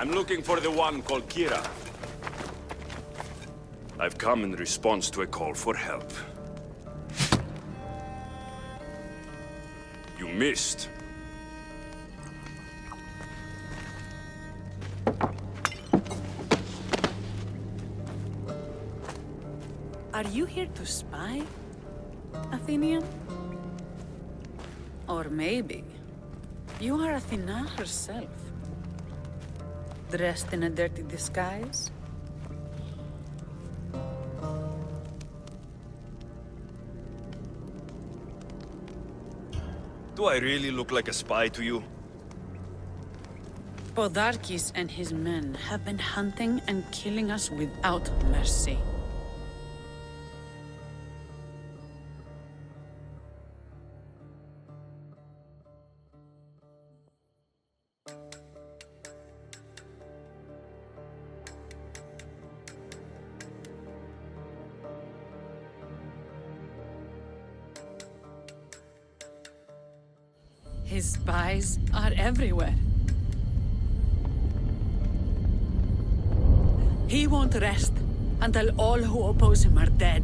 I'm looking for the one called Kira. I've come in response to a call for help. You missed. Are you here to spy, Athenian? Or maybe you are Athena herself, dressed in a dirty disguise? Do I really look like a spy to you? Podarkis and his men have been hunting and killing us without mercy. His spies are everywhere. He won't rest until all who oppose him are dead.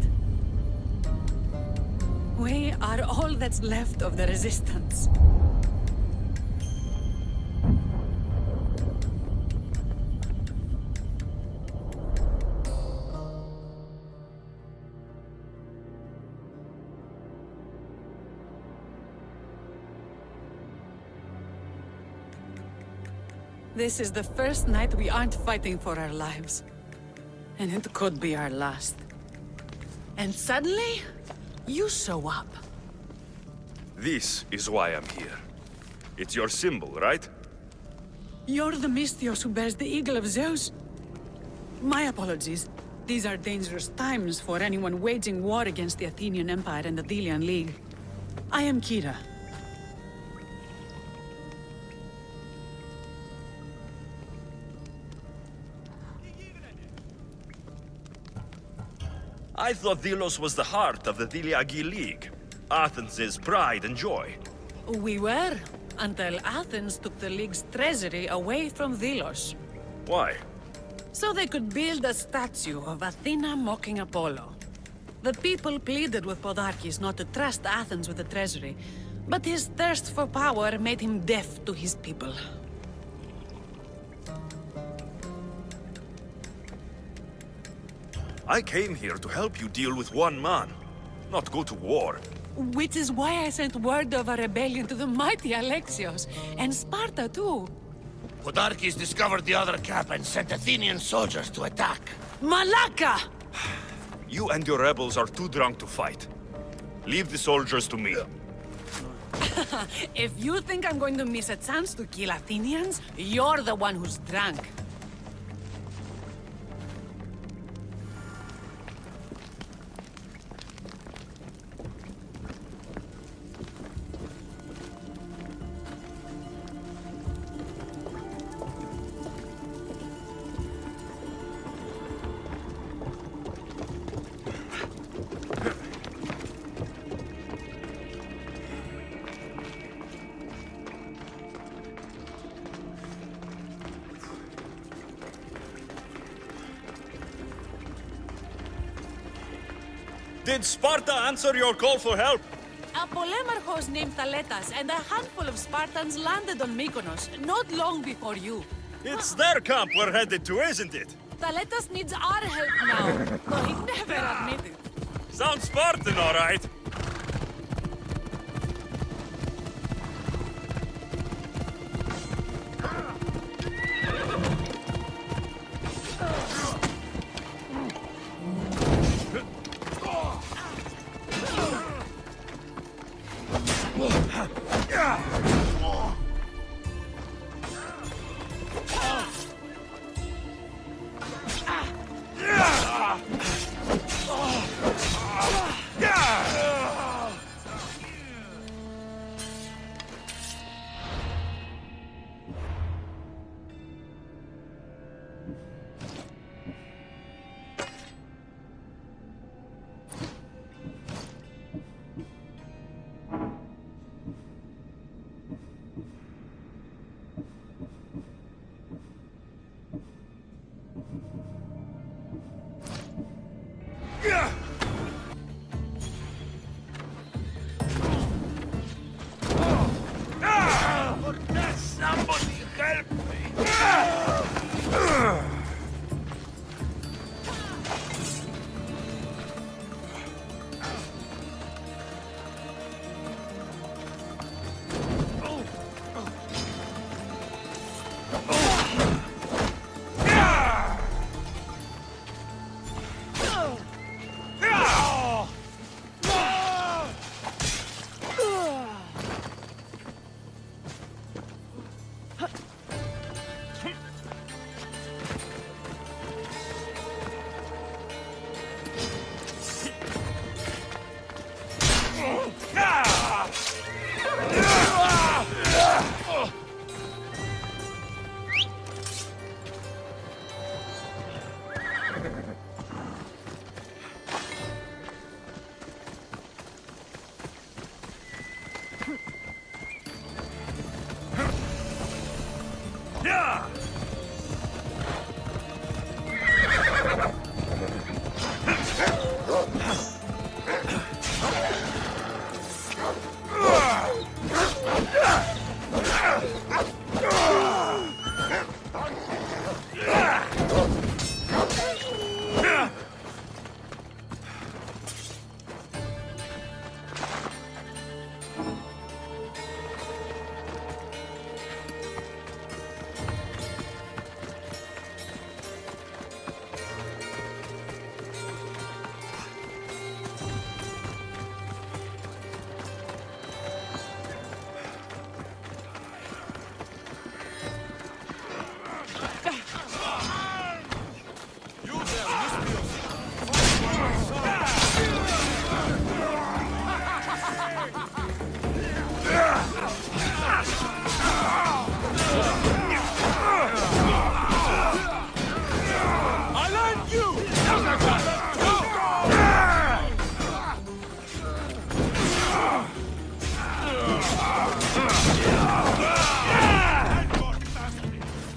We are all that's left of the resistance. This is the first night we aren't fighting for our lives. And it could be our last. And suddenly, you show up. This is why I'm here. It's your symbol, right? You're the Mystios who bears the eagle of Zeus? My apologies. These are dangerous times for anyone waging war against the Athenian Empire and the Delian League. I am Kira. I thought Delos was the heart of the Deliagi League. Athens' pride and joy. We were, until Athens took the League's treasury away from Delos. Why? So they could build a statue of Athena mocking Apollo. The people pleaded with Podarkis not to trust Athens with the treasury, but his thirst for power made him deaf to his people. I came here to help you deal with one man, not go to war. Which is why I sent word of a rebellion to the mighty Alexios, and Sparta too. Podarkis discovered the other camp and sent Athenian soldiers to attack. Malaka! You and your rebels are too drunk to fight. Leave the soldiers to me. If you think I'm going to miss a chance to kill Athenians, you're the one who's drunk. Did Sparta answer your call for help? A polemarchos named Thaletas and a handful of Spartans landed on Mykonos not long before you. It's their camp we're headed to, isn't it? Thaletas needs our help now, though he never admitted. Sounds Spartan, all right.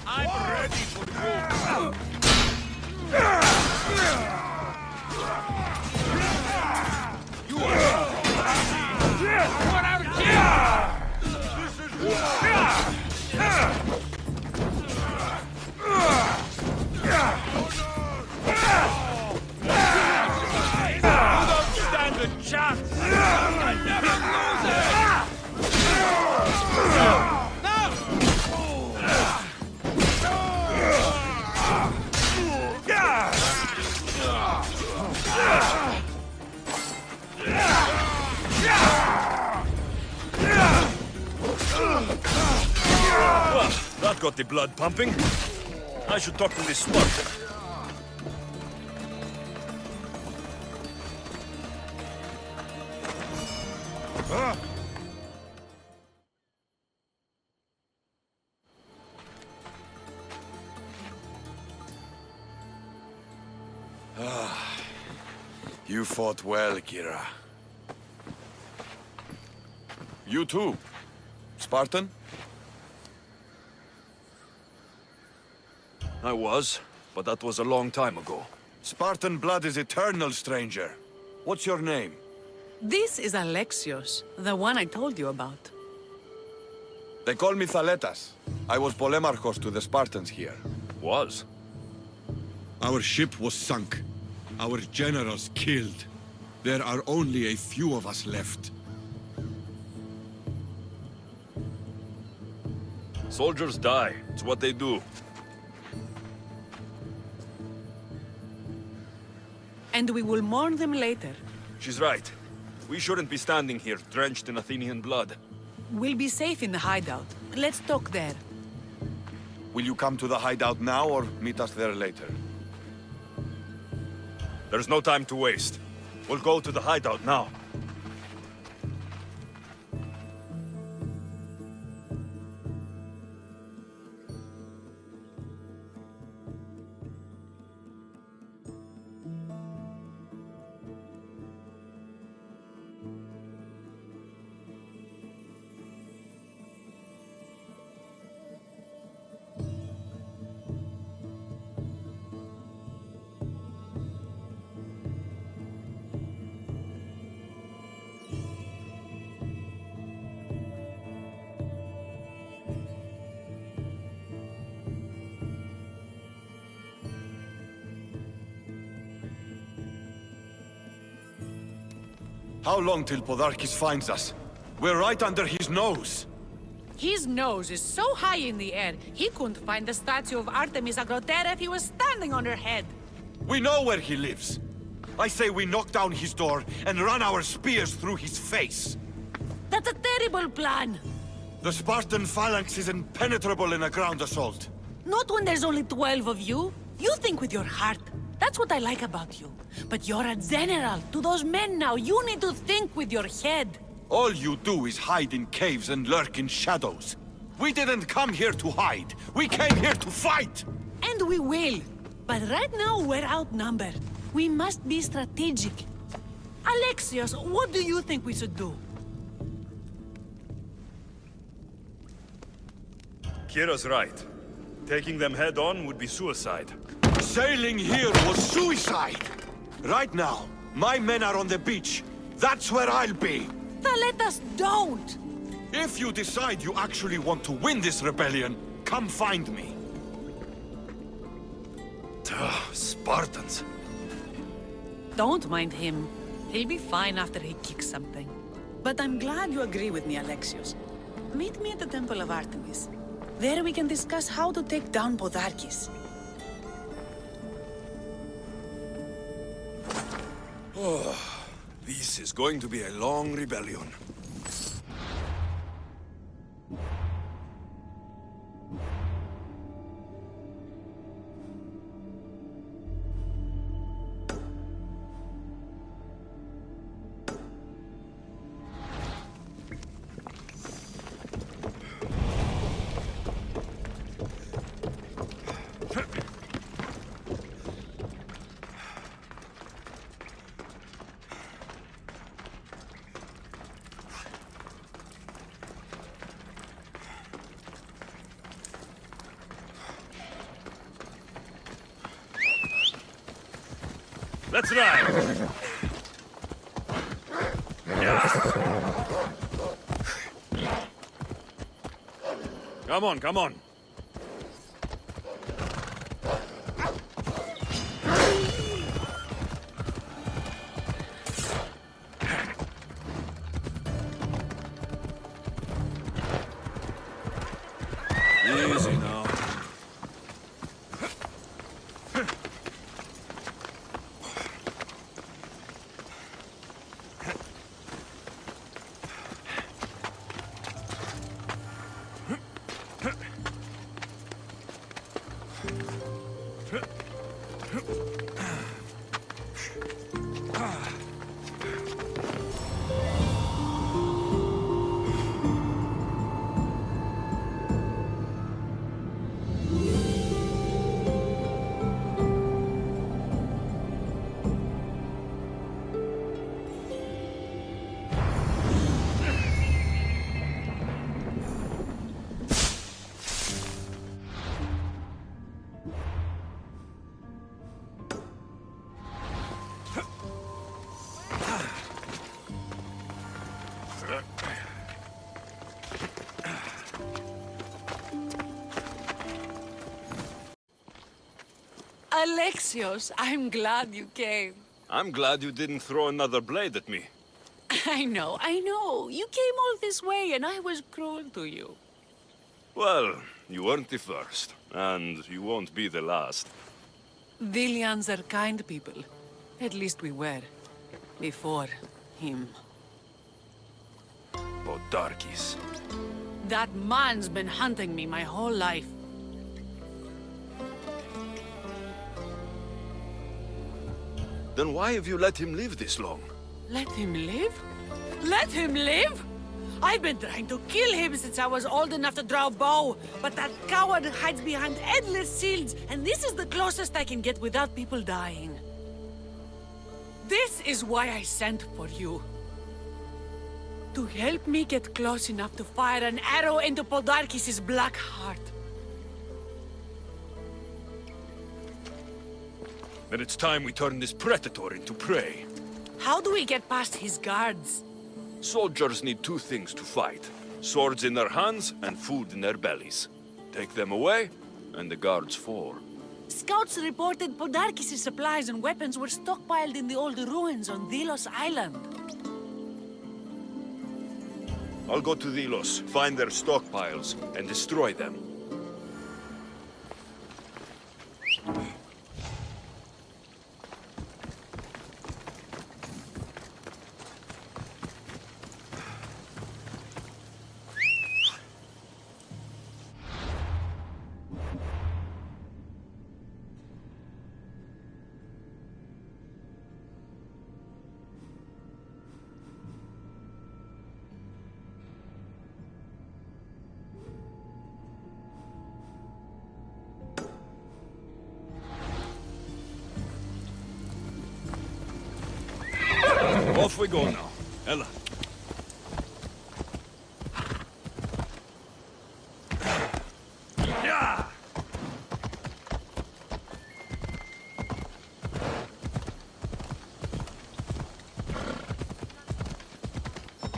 I'm ready for you. Stand a chance! I never lose it! Well, that got the blood pumping. I should talk to this Spartan. You fought well, Kira. You too. Spartan? I was, but that was a long time ago. Spartan blood is eternal, stranger. What's your name? This is Alexios, the one I told you about. They call me Thaletas. I was Polemarchos to the Spartans here. Was? Our ship was sunk. Our generals killed. There are only a few of us left. Soldiers die. It's what they do. And we will mourn them later. She's right. We shouldn't be standing here, drenched in Athenian blood. We'll be safe in the hideout. Let's talk there. Will you come to the hideout now or meet us there later? There's no time to waste. We'll go to the hideout now. How long till Podarkis finds us? We're right under his nose. His nose is so high in the air, he couldn't find the statue of Artemis Agrotera if he was standing on her head. We know where he lives. I say we knock down his door and run our spears through his face. That's a terrible plan. The Spartan phalanx is impenetrable in a ground assault. Not when there's only 12 of you. You think with your heart. That's what I like about you. But you're a general. To those men now, you need to think with your head. All you do is hide in caves and lurk in shadows. We didn't come here to hide. We came here to fight! And we will. But right now, we're outnumbered. We must be strategic. Alexios, what do you think we should do? Kira's right. Taking them head on would be suicide. Sailing here was suicide! Right now, my men are on the beach. That's where I'll be! Let us don't! If you decide you actually want to win this rebellion, come find me. Spartans. Don't mind him. He'll be fine after he kicks something. But I'm glad you agree with me, Alexios. Meet me at the Temple of Artemis. There we can discuss how to take down Podarkis. This is going to be a long rebellion. Let's ride! Come on, come on. Easy now. Alexios, I'm glad you came. I'm glad you didn't throw another blade at me. I know. You came all this way and I was cruel to you. Well, you weren't the first, and you won't be the last. Vilians are kind people. At least we were. Before him. Podarkis. That man's been hunting me my whole life. Then why have you let him live this long? Let him live? Let him live? I've been trying to kill him since I was old enough to draw a bow, but that coward hides behind endless shields, and this is the closest I can get without people dying. This is why I sent for you. To help me get close enough to fire an arrow into Podarkis' black heart. Then it's time we turn this predator into prey. How do we get past his guards? Soldiers need two things to fight. Swords in their hands and food in their bellies. Take them away, and the guards fall. Scouts reported Podarkis' supplies and weapons were stockpiled in the old ruins on Delos Island. I'll go to Delos, find their stockpiles, and destroy them. Off we go now. Ella. Yeah!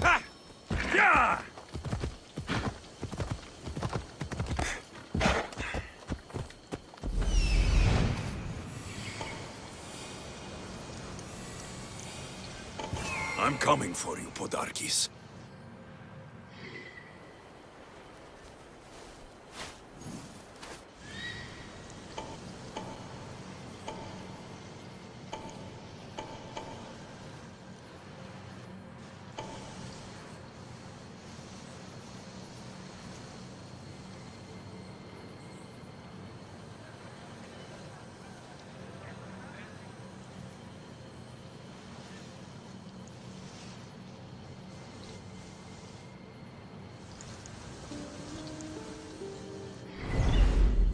Ha! Yeah! I'm coming for you, Podarkis.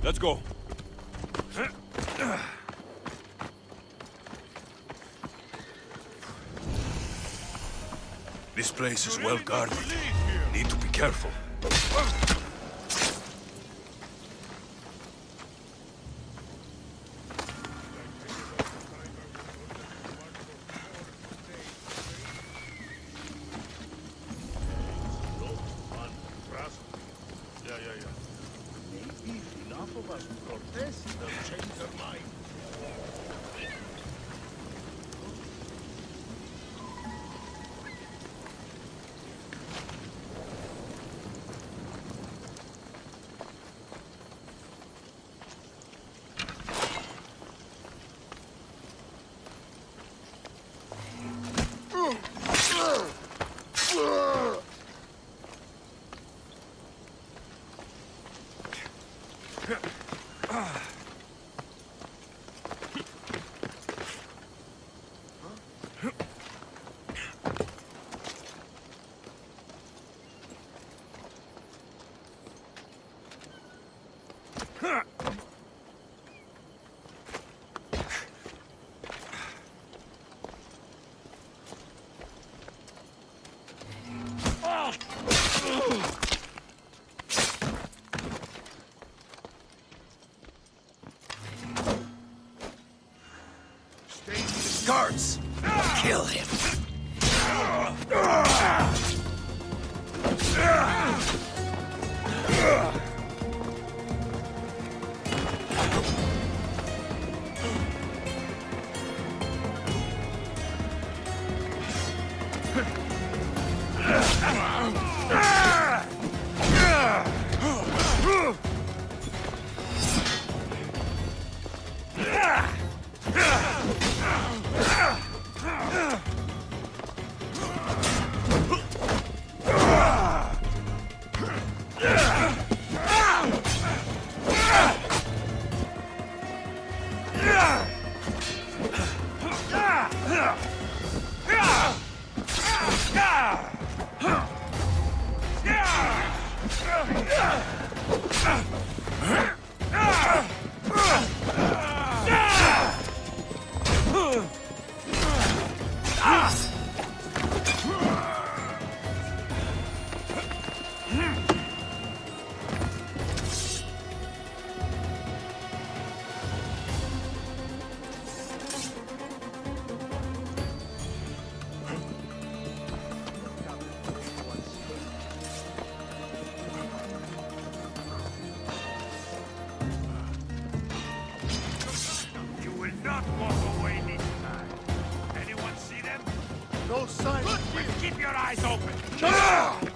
Let's go. This place is well guarded. Need to be careful. Maybe if enough of us protest, they'll change their mind. Guards! Kill him! Not walk away this time. Anyone see them? No sign. Well, keep your eyes open. Die!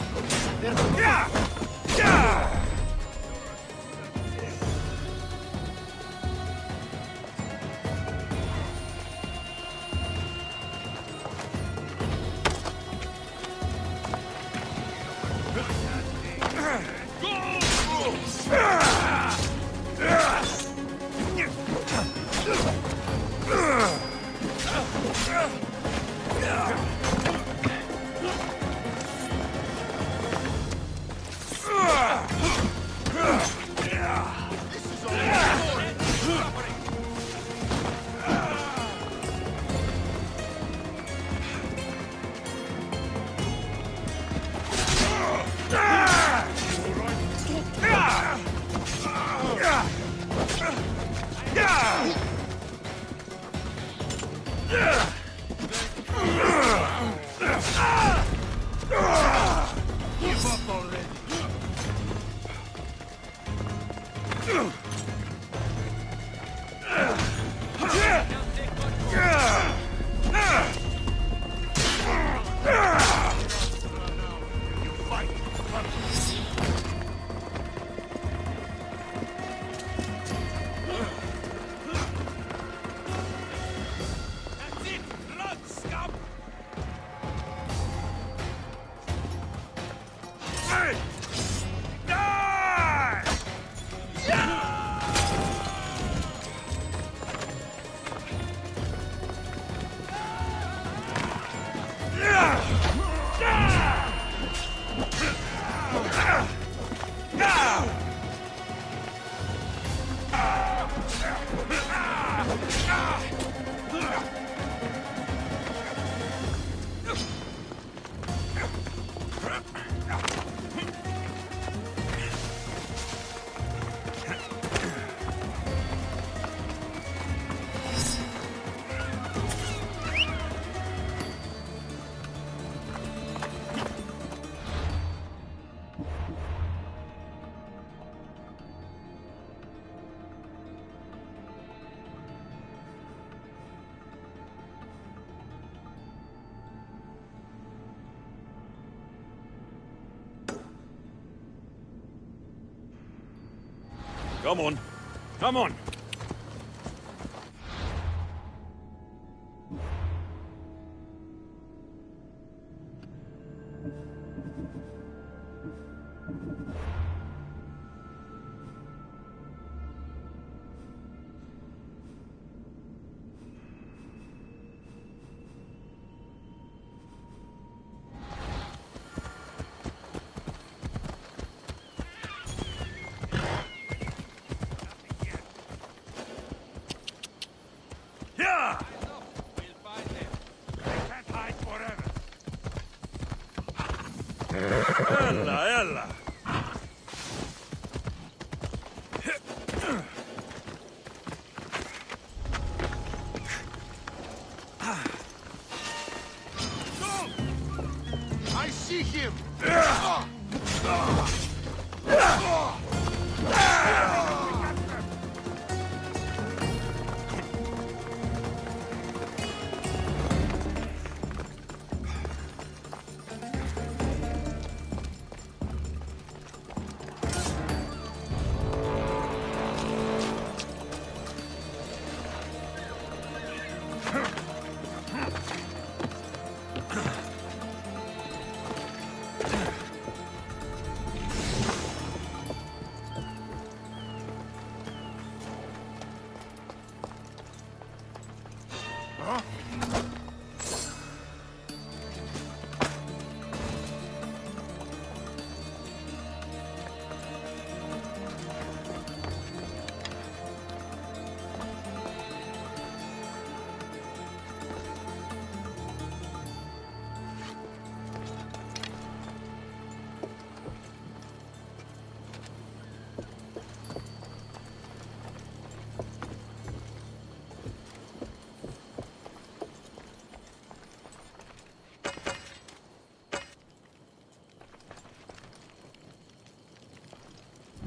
Come on. Come on. Yeah! They can't hide forever. Ella, ella. I see him!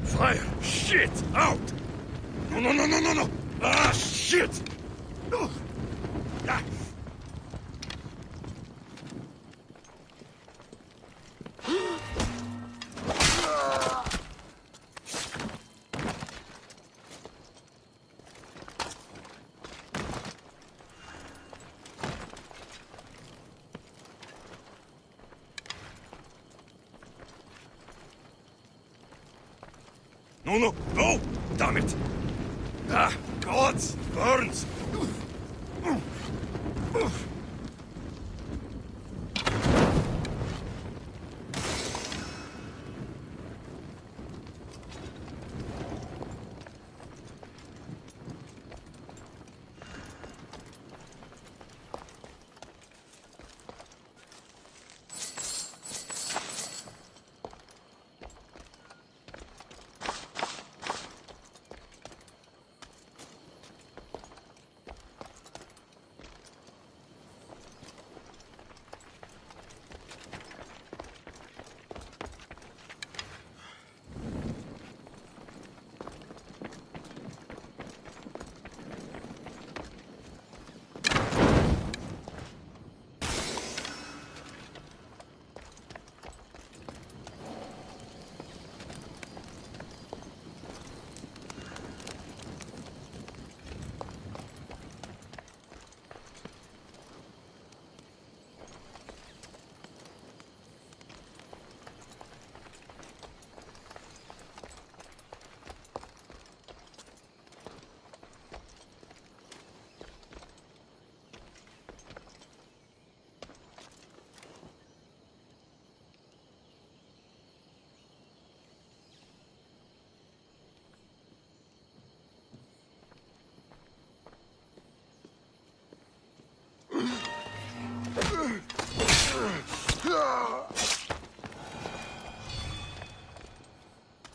Fire! Shit! Out! No, no, no, no, no, no! Ah, shit! Ugh. Ah. No, no, no! Damn it! Ah, God! Burns!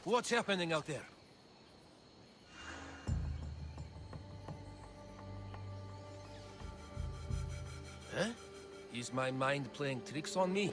What's happening out there? Huh? Is my mind playing tricks on me?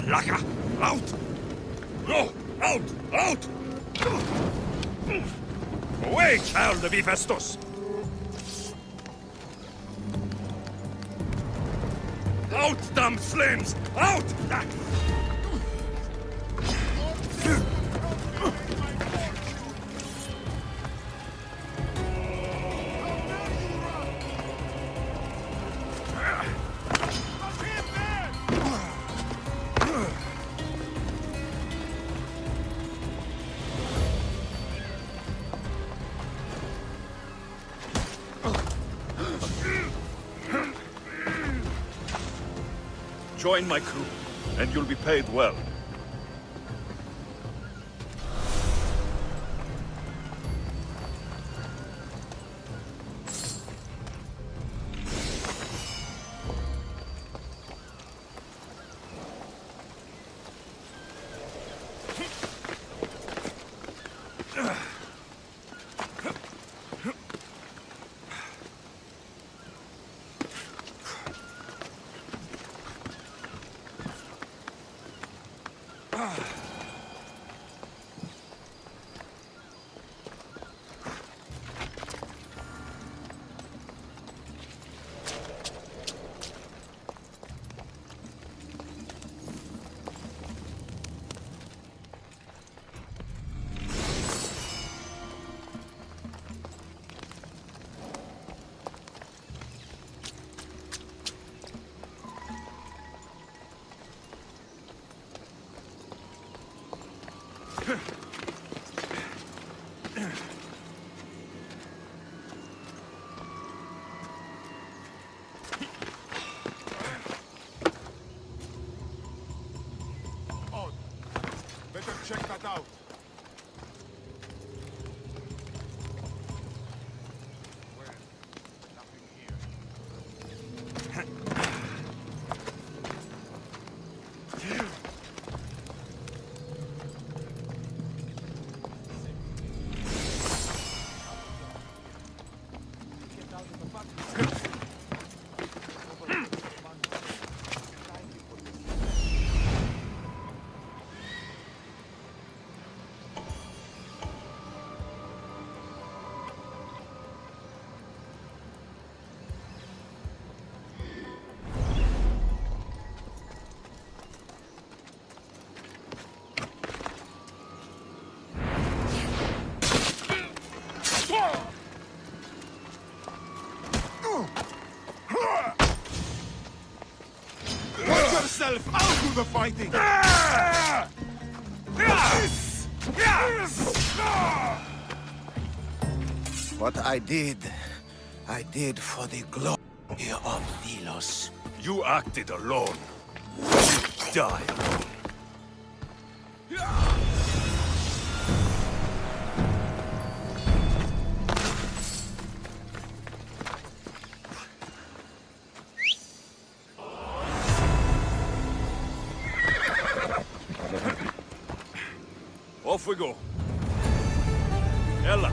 Laka! Out! No! Out! Out! Away, child of Hephaestus! Out, damn flames! Out! Join my crew, and you'll be paid well. Better check that out. Well, nothing here. Watch yourself! I'll do the fighting! What I did for the glory of Delos. You acted alone. Die alone. Off we go. Ella.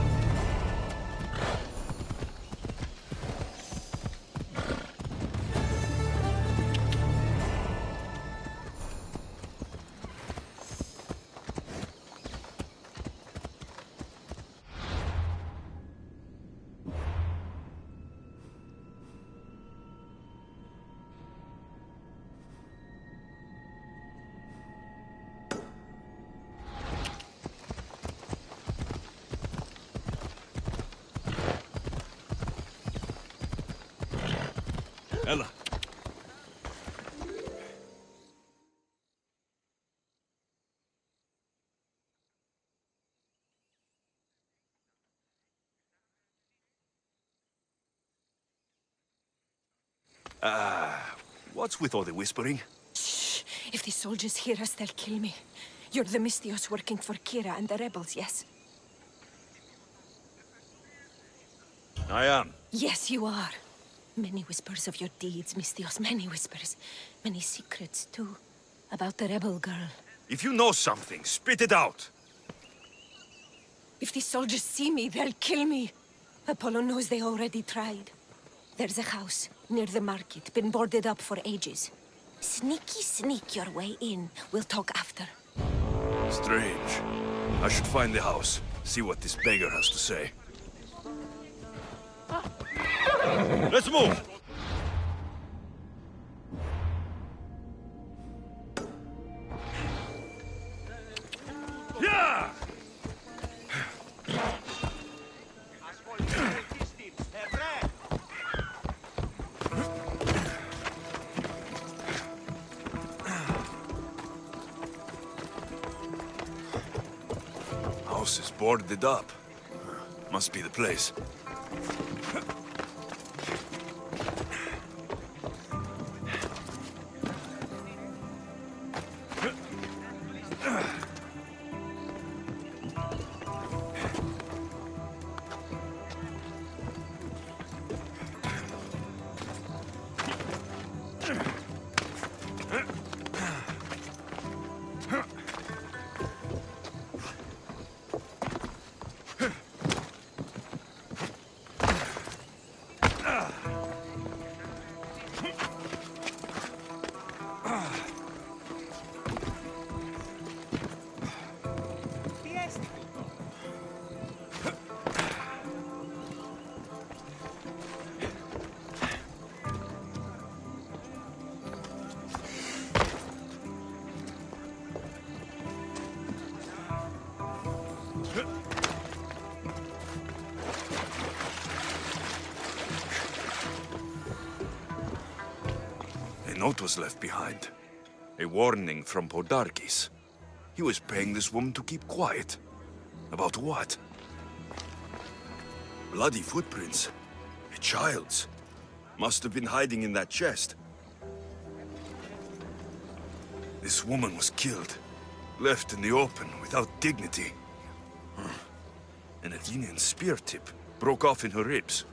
Ella. What's with all the whispering? Shh! If the soldiers hear us, they'll kill me. You're the Mystios working for Kira and the rebels, yes? I am. Yes, you are. Many whispers of your deeds, Mystios. Many whispers. Many secrets, too. About the rebel girl. If you know something, spit it out. If the soldiers see me, they'll kill me. Apollo knows they already tried. There's a house near the market, been boarded up for ages. Sneak your way in. We'll talk after. Strange. I should find the house, see what this beggar has to say. Let's move! Yeah! House is boarded up. Must be the place. A note was left behind. A warning from Podarkis. He was paying this woman to keep quiet. About what? Bloody footprints. A child's. Must have been hiding in that chest. This woman was killed. Left in the open without dignity. An Athenian spear tip broke off in her ribs.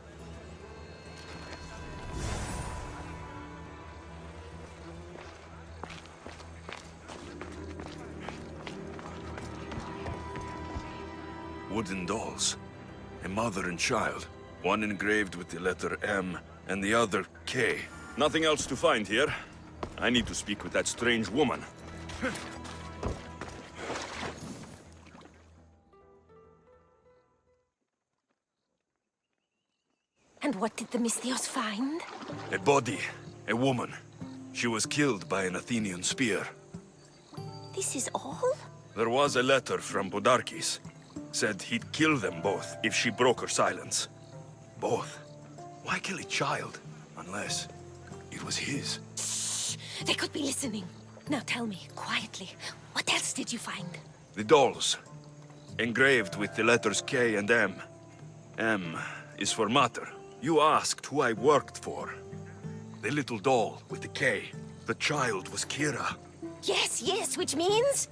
Wooden dolls. A mother and child. One engraved with the letter M, and the other K. Nothing else to find here. I need to speak with that strange woman. And what did the Misthios find? A body. A woman. She was killed by an Athenian spear. This is all? There was a letter from Podarkis. Said he'd kill them both if she broke her silence. Both? Why kill a child? Unless it was his. Shh! They could be listening. Now tell me, quietly, what else did you find? The dolls. Engraved with the letters K and M. M is for mater. You asked who I worked for. The little doll with the K. The child was Kira. Yes, which means?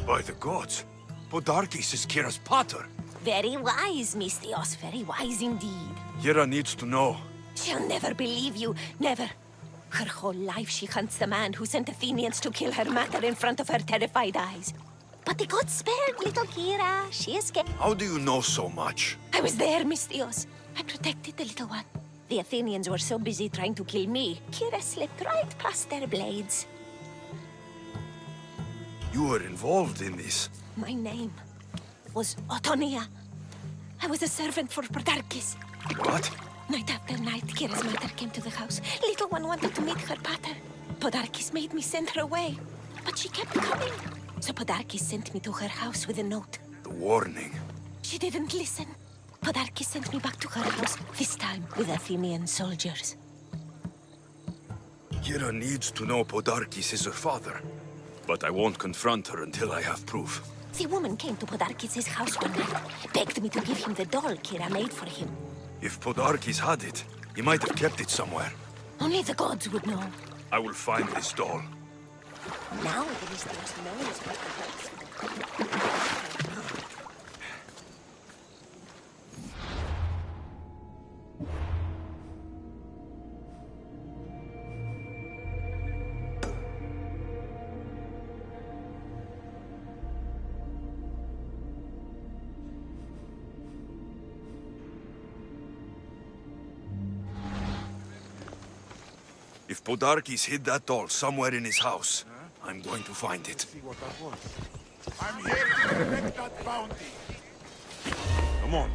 By the gods, Podarkis is Kira's pater. Very wise, Misthios, very wise indeed. Kira needs to know. She'll never believe you, never. Her whole life she hunts the man who sent Athenians to kill her mater in front of her terrified eyes. But the gods spared little Kira. She escaped. How do you know so much? I was there, Misthios. I protected the little one. The Athenians were so busy trying to kill me, Kira slipped right past their blades. You were involved in this. My name was Otonia. I was a servant for Podarkis. What? Night after night, Kira's mother came to the house. Little one wanted to meet her pater. Podarkis made me send her away, but she kept coming. So Podarkis sent me to her house with a note. The warning. She didn't listen. Podarkis sent me back to her house, this time with Athenian soldiers. Kira needs to know Podarkis is her father. But I won't confront her until I have proof. The woman came to Podarkis' house one night, begged me to give him the doll Kira made for him. If Podarkis had it, he might have kept it somewhere. Only the gods would know. I will find this doll. Now the Misthios knows what the gods. If Podarkes hid that doll somewhere in his house, I'm going to find it. See what that was. I'm here to collect that bounty. Come on.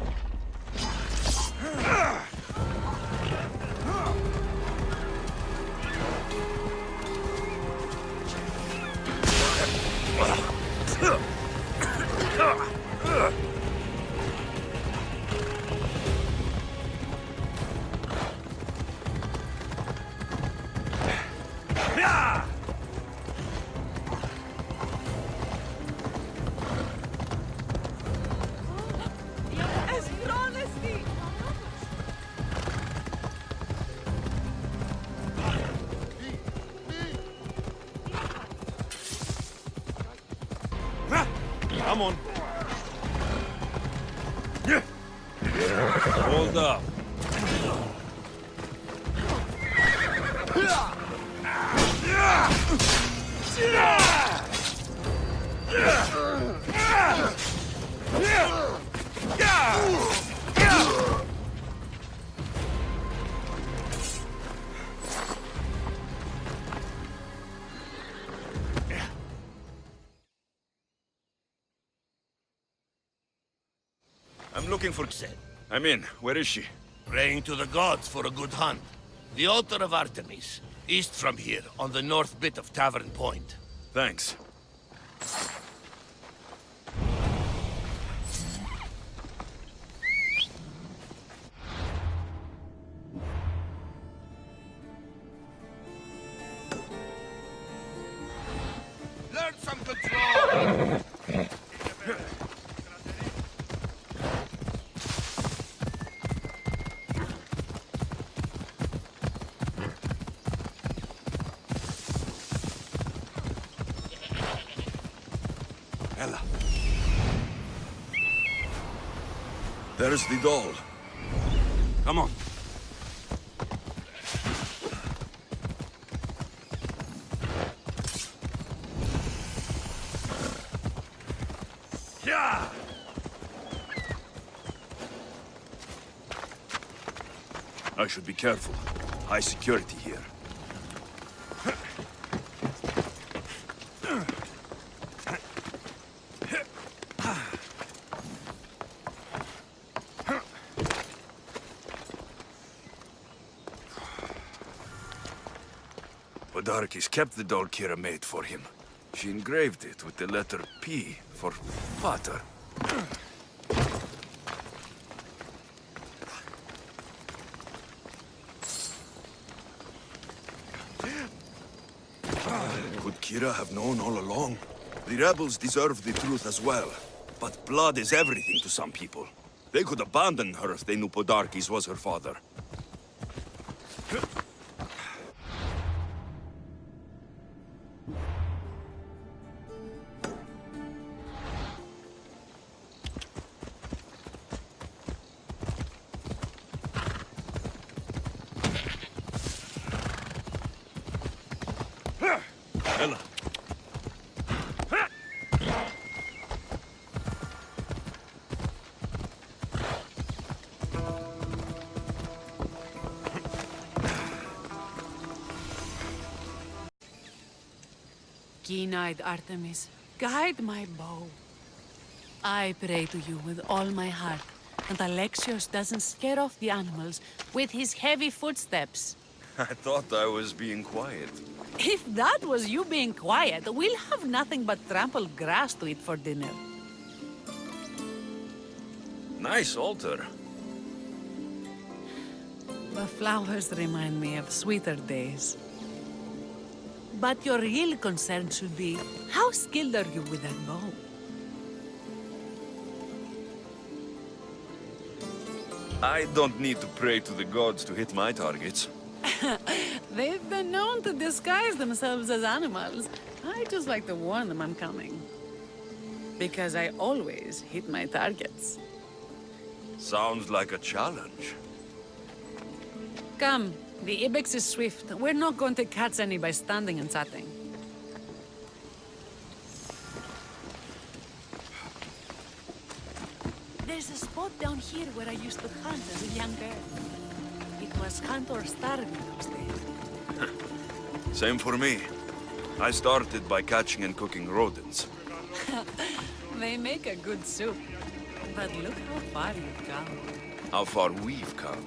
Come on. Hold up. I'm looking for... I'm in. Where is she? Praying to the gods for a good hunt. The altar of Artemis, east from here, on the north bit of Tavern Point. Thanks. Learn some control! Ella. There's the doll. Come on. Yeah! I should be careful. High security here. Podarkes kept the doll Kira made for him. She engraved it with the letter P for Pater. Could Kira have known all along? The rebels deserve the truth as well. But blood is everything to some people. They could abandon her if they knew Podarkes was her father. Ella. Keen-eyed Artemis, guide my bow. I pray to you with all my heart that Alexios doesn't scare off the animals with his heavy footsteps. I thought I was being quiet. If that was you being quiet, we'll have nothing but trampled grass to eat for dinner. Nice altar. The flowers remind me of sweeter days. But your real concern should be, how skilled are you with that bow? I don't need to pray to the gods to hit my targets. They've been known to disguise themselves as animals. I just like to warn them I'm coming. Because I always hit my targets. Sounds like a challenge. Come, the ibex is swift. We're not going to catch any by standing and chatting. There's a spot down here where I used to hunt as a young girl. It was hunt or starve in those days. Same for me. I started by catching and cooking rodents. They make a good soup. But look how far you've come. How far we've come.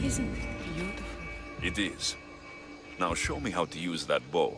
Isn't it beautiful? It is. Now show me how to use that bow.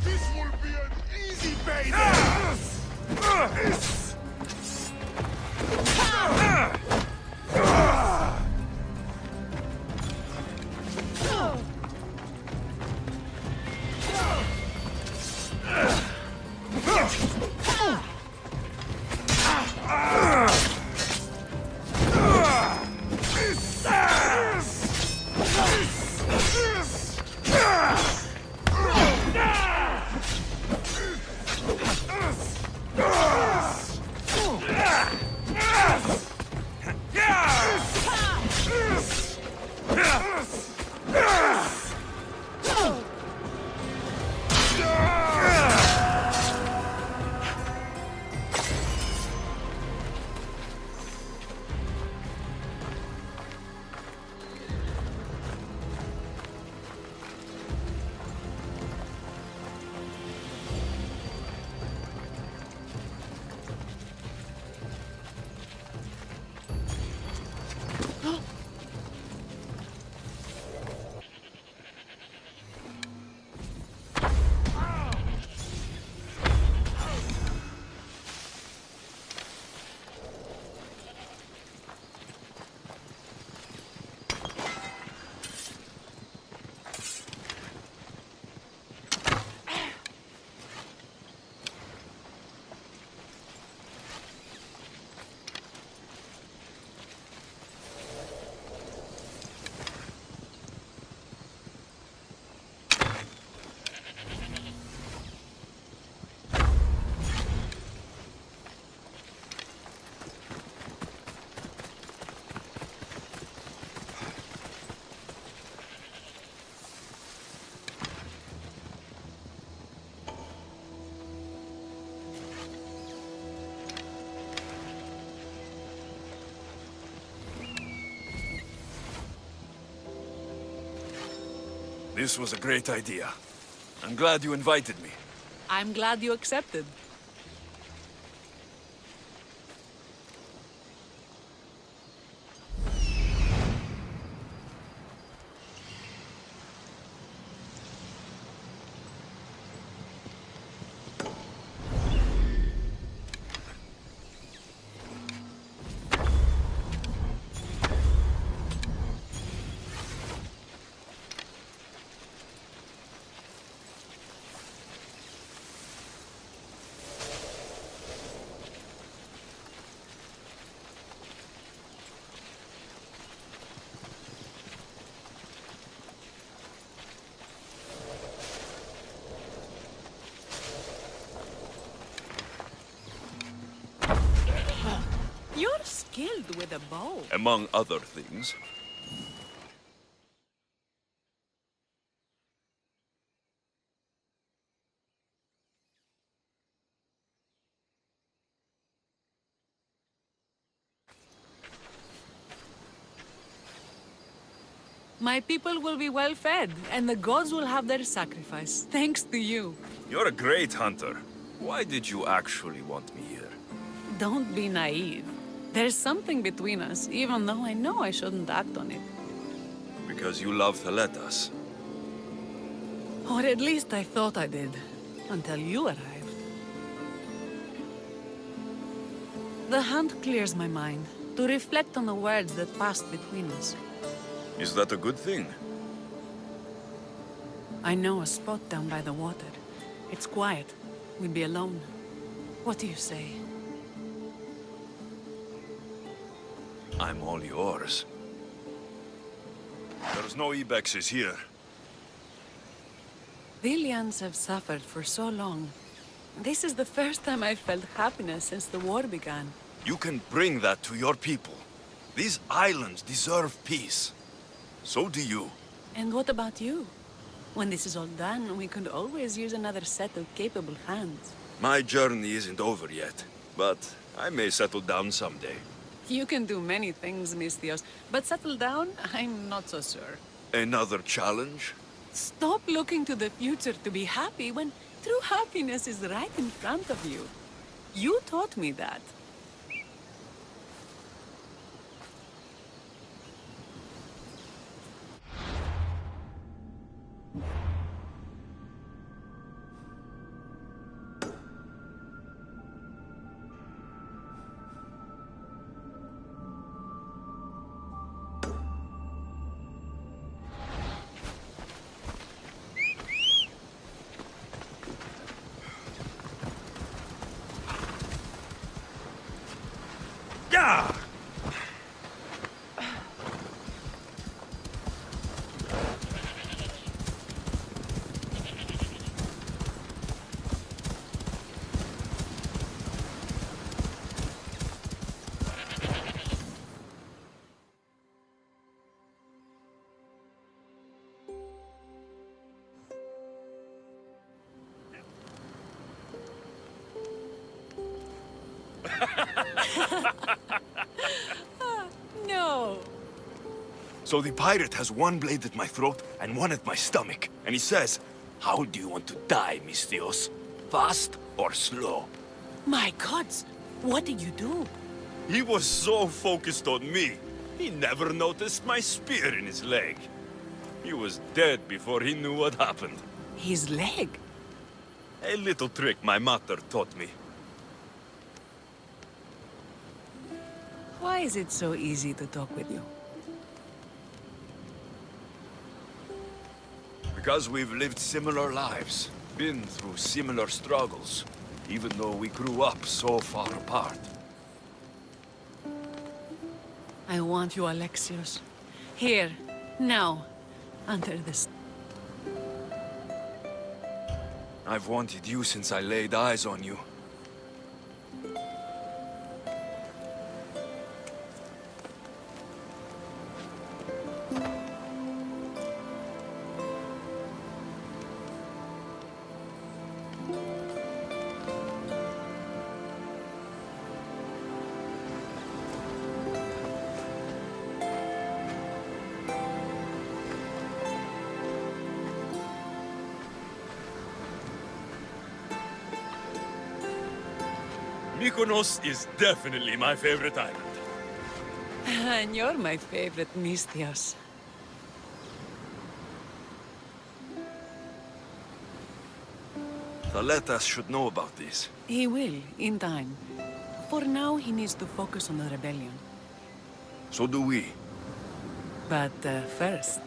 This will be an easy payday! This was a great idea. I'm glad you invited me. I'm glad you accepted. You're skilled with a bow. Among other things. My people will be well fed, and the gods will have their sacrifice, thanks to you. You're a great hunter. Why did you actually want me here? Don't be naive. There's something between us, even though I know I shouldn't act on it. Because you love to let us. Or at least I thought I did, until you arrived. The hunt clears my mind, to reflect on the words that passed between us. Is that a good thing? I know a spot down by the water. It's quiet. We'd be alone. What do you say? I'm all yours. There's no ibexes here. Villians have suffered for so long. This is the first time I've felt happiness since the war began. You can bring that to your people. These islands deserve peace. So do you. And what about you? When this is all done, we could always use another set of capable hands. My journey isn't over yet, but I may settle down someday. You can do many things, Mistios, but settle down, I'm not so sure. Another challenge? Stop looking to the future to be happy when true happiness is right in front of you. You taught me that. Yeah! No. So the pirate has one blade at my throat and one at my stomach. And he says, "How do you want to die, Mistios? Fast or slow?" My gods, what did you do? He was so focused on me, he never noticed my spear in his leg. He was dead before he knew what happened. His leg? A little trick my mother taught me. Why is it so easy to talk with you? Because we've lived similar lives, been through similar struggles, even though we grew up so far apart. I want you, Alexios. Here, now, under this. I've wanted you since I laid eyes on you. Mykonos is definitely my favorite island. And you're my favorite, Mistios. Thaletas should know about this. He will, in time. For now, he needs to focus on the rebellion. So do we. But first,